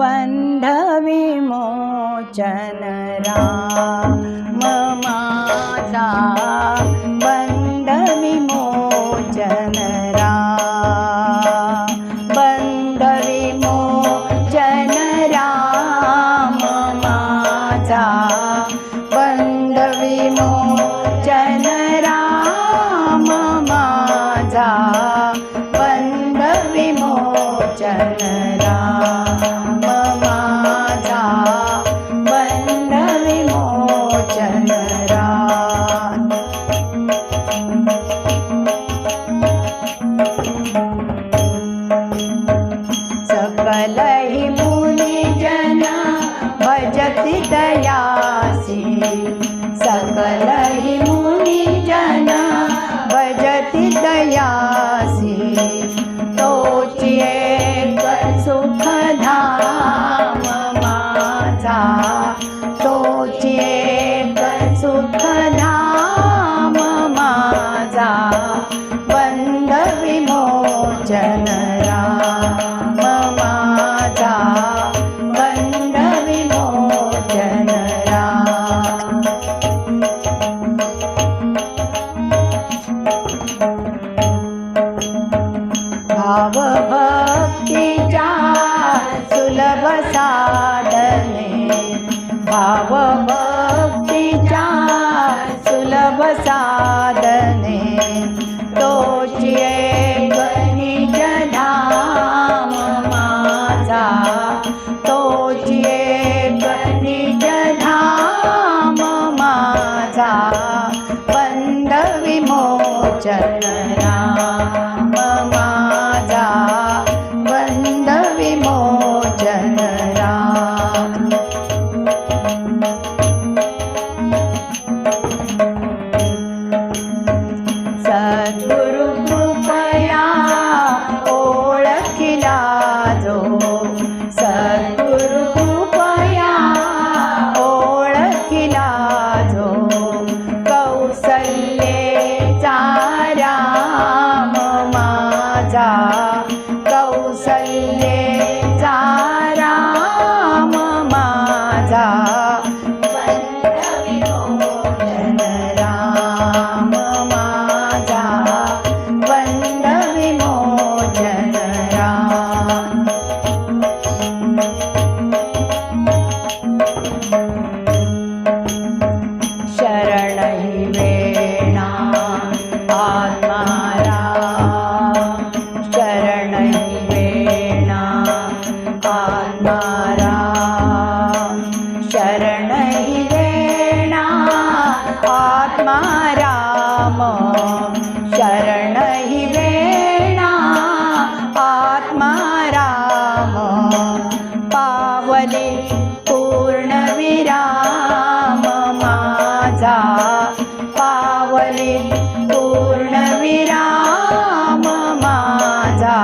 बंध विमोचन राम माझा बंध विमोचन राम बंध विमोचन राम माझा बंध विमोचन राम माझा बंध विमोचन राम माझा बंध विमोचन राम सकल ही मुनिजन भजति दयासी सकल ही मुनिजन भजति दयासी तोची एक सुख धाम माझा तोची एक सुख धाम माझा बंध विमोचन राम माझा बंध विमोचन राम भाव भक्तीच्या सुलभ साधने भाव भक्तीच्या सुलभ साधने तोची एक निज धाम माझा तोची एक निज धाम माझा बंध विमोचन राम माझा बंध विमोचन राम सद्गुरु कृपया ओळखिला जो सद्गुरु कृपया ओळखिला जो कौसल्येचा राम माझा कौसल्येचा राम माझा बंध विमोचन राम माझा बंध विमोचन राम शरण ही वेणा आत्माराम शरण ही वेणा आत्माराम शरण ही वेणा आत्माराम शरण ही वेणा आत्माराम पावले पूर्णविराम माझा पावले पूर्णविराम माझा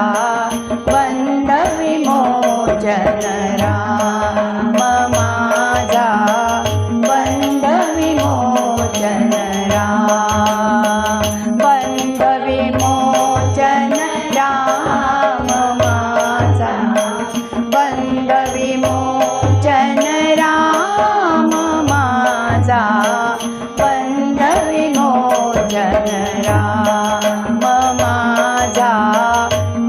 बंध विमोचन राम माझा बंध विमोचन राम बंध विमोचन राम माझा बंध विमोचन राम माझा बंध विमोचन राम माझा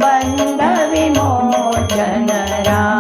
बंध विमोचन राम